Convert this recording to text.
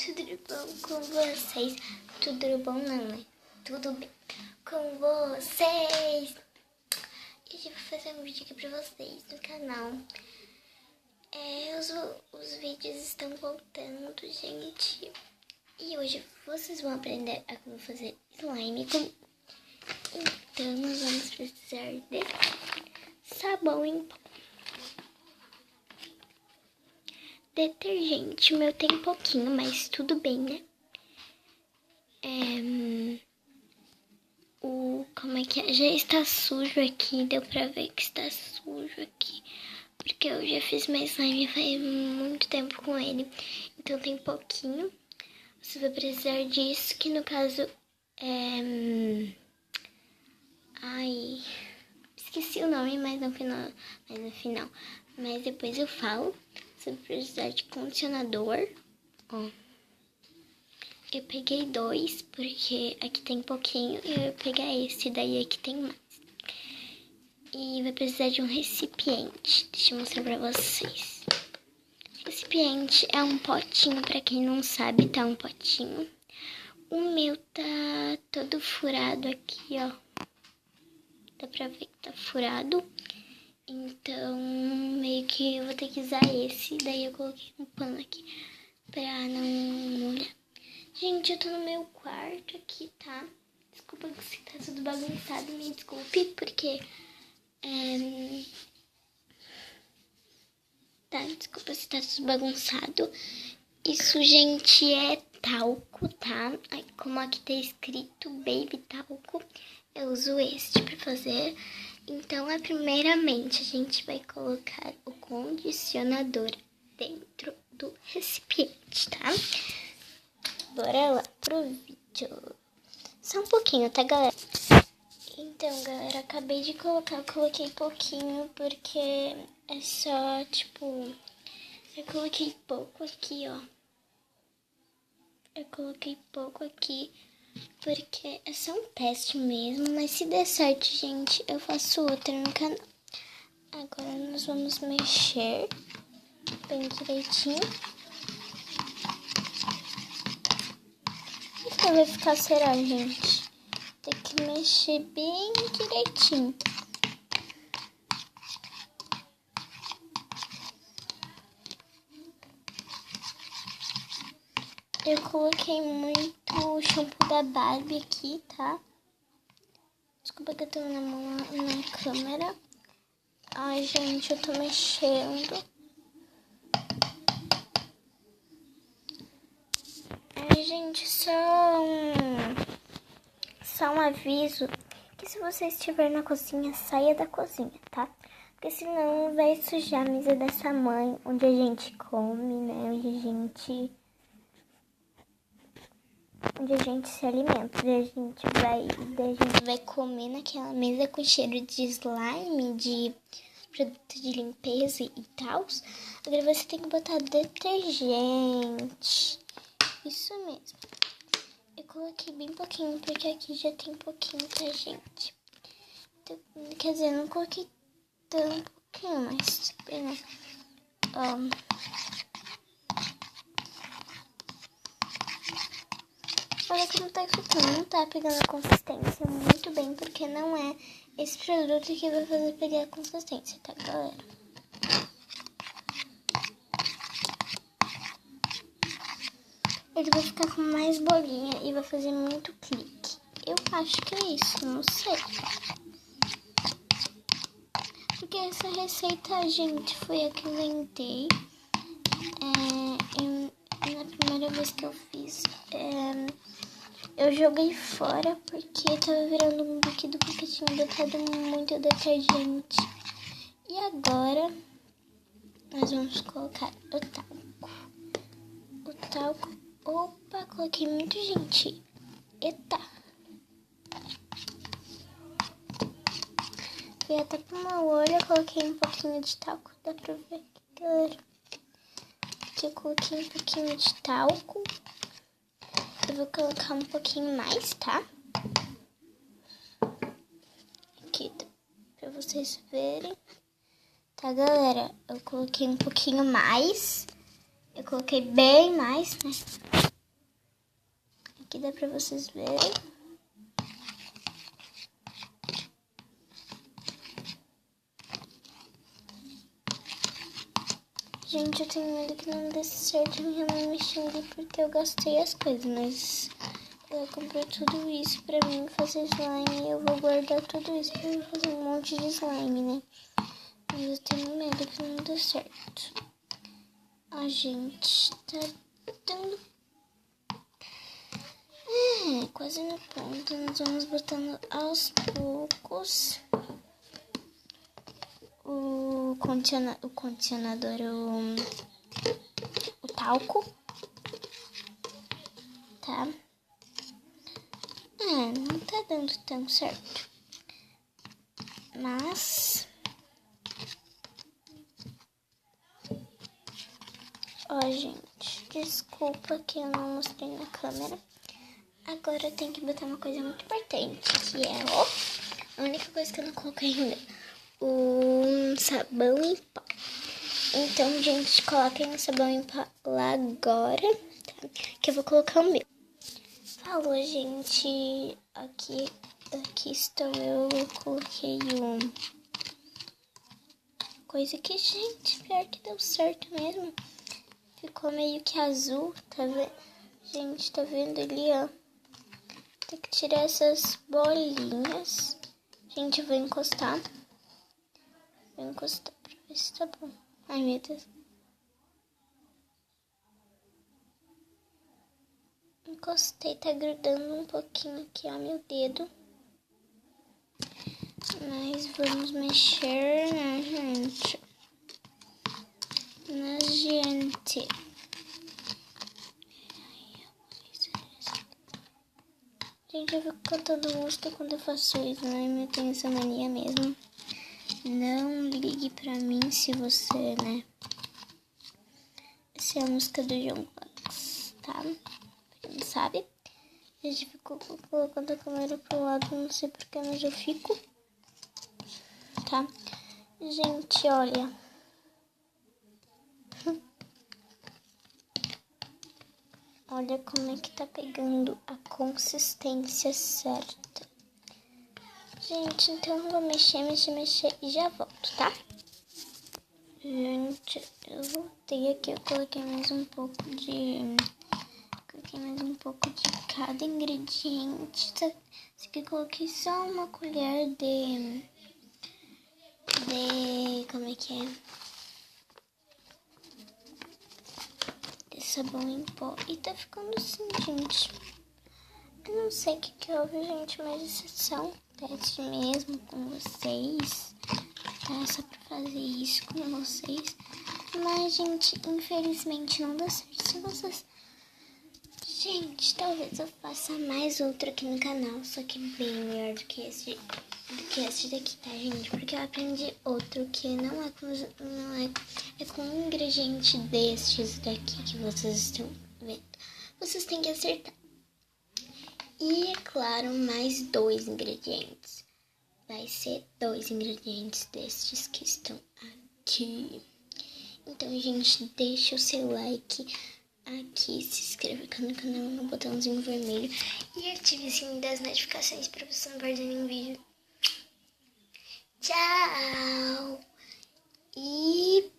Tudo bom com vocês? Tudo bom não, né? Tudo bem com vocês? Hoje eu vou fazer um vídeo aqui pra vocês no canal. Os vídeos estão voltando, gente. E hoje vocês vão aprender a como fazer slime comigo. Então nós vamos precisar de sabão em pó. Detergente, o meu tem pouquinho, mas tudo bem, né? Como é que é? Já está sujo aqui, deu pra ver que está sujo aqui. Porque eu já fiz meu slime faz muito tempo com ele. Então tem pouquinho. Você vai precisar disso, que no caso é... Ai... Esqueci o nome, mas no final. Mas depois eu falo. Você vai precisar de condicionador. Ó. Eu peguei 2, porque aqui tem pouquinho. E eu ia pegar esse, daí aqui tem mais. E vai precisar de um recipiente. Deixa eu mostrar pra vocês. Recipiente é um potinho, pra quem não sabe, tá um potinho. O meu tá todo furado aqui, ó. Dá pra ver que tá furado. Então, meio que eu vou ter que usar esse. Daí eu coloquei um pano aqui pra não molhar. Gente, eu tô no meu quarto aqui, tá? Desculpa se tá tudo bagunçado, me desculpe, porque... Tá, desculpa se tá tudo bagunçado. Isso, gente, é talco, tá? Aí, como aqui tá escrito Baby Talco, eu uso este pra fazer. Então, primeiramente, a gente vai colocar o condicionador dentro do recipiente, tá? Bora lá pro vídeo. Só um pouquinho, tá, galera? Então, galera, acabei de colocar, eu coloquei pouquinho, porque é só, tipo... Eu coloquei pouco aqui, ó. Eu coloquei pouco aqui, porque é só um teste mesmo, mas se der certo, gente, eu faço outra no canal. Agora nós vamos mexer bem direitinho. Como vai ficar, será, gente? Tem que mexer bem direitinho. Eu coloquei muito shampoo da Barbie aqui, tá? Desculpa que eu tô na mão na câmera. Ai, gente, eu tô mexendo. Ai, gente, só um aviso. Que se você estiver na cozinha, saia da cozinha, tá? Porque senão vai sujar a mesa dessa mãe, onde a gente come, né? Onde a gente se alimenta. Daí a gente vai comer naquela mesa com cheiro de slime, de produto de limpeza e tal. Agora você tem que botar detergente. Isso mesmo. Eu coloquei bem pouquinho, porque aqui já tem pouquinho, tá, gente? Então, quer dizer, não coloquei tão pouquinho, mas... Olha como tá ficando, não tá pegando a consistência muito bem, porque não é esse produto que vai fazer pegar a consistência, tá, galera? Ele vai ficar com mais bolinha e vai fazer muito clique. Eu acho que é isso, não sei. Porque essa receita, gente, foi a que eu inventei. Na primeira vez que eu fiz, eu joguei fora porque tava virando um líquido porque tinha botado muito detergente. E agora nós vamos colocar o talco. Opa, coloquei muito, gente. Eita. Fui até pro meu olho, eu coloquei um pouquinho de talco. Dá pra ver aqui, galera. Aqui eu coloquei um pouquinho de talco. Eu vou colocar um pouquinho mais, tá? Aqui, pra vocês verem. Tá, galera? Eu coloquei um pouquinho mais. Eu coloquei bem mais, né? Aqui dá pra vocês verem. Gente, eu tenho medo que não dê certo minha mãe me xingue porque eu gastei as coisas, mas ela comprou tudo isso pra mim fazer slime e eu vou guardar tudo isso pra eu fazer um monte de slime, né? Mas eu tenho medo que não dê certo. A gente tá dando... quase no ponto. Nós vamos botando aos poucos o condicionador, o talco, tá? Não tá dando tão certo. Mas... ó, gente, desculpa que eu não mostrei na câmera. Agora eu tenho que botar uma coisa muito importante, que é, a única coisa que eu não coloquei ainda, o sabão em pó. Então, gente, coloquem o sabão em pó lá agora, tá? Que eu vou colocar o meu. Falou, gente. Aqui estou eu coloquei coisa que, gente, pior que deu certo mesmo. Ficou meio que azul, tá vendo? Gente, tá vendo ali, ó? Tem que tirar essas bolinhas. Gente, eu vou encostar. Vou encostar pra ver se tá bom. Ai, meu Deus. Encostei, tá grudando um pouquinho aqui, ó, meu dedo. Mas vamos mexer, né, gente? Gente, eu fico cantando música quando eu faço isso, né? Eu tenho essa mania mesmo. Não ligue pra mim se você, né? Essa é a música do João Clarks, tá? Pra quem não sabe. A gente ficou colocando a câmera pro lado, não sei porquê, mas eu fico. Tá? Gente, olha. Olha como é que tá pegando a consistência certa. Gente, então eu vou mexer e já volto, tá? Gente, eu voltei aqui, eu coloquei mais um pouco de cada ingrediente. Esse aqui eu coloquei só uma colher de como é que é? De sabão em pó. E tá ficando assim, gente. Eu não sei o que houve, gente, mas isso é um teste mesmo com vocês. Tá? Só pra fazer isso com vocês. Mas, gente, infelizmente não deu certo. Se vocês... Gente, talvez eu faça mais outro aqui no canal, só que bem melhor do que esse daqui, tá, gente? Porque eu aprendi outro que é com um ingrediente destes daqui que vocês estão vendo. Vocês têm que acertar. E, é claro, mais 2 ingredientes. Vai ser 2 ingredientes destes que estão aqui. Então, gente, deixa o seu like aqui, se inscreva aqui no canal no botãozinho vermelho e ative o sininho das notificações para você não perder nenhum vídeo. Tchau! E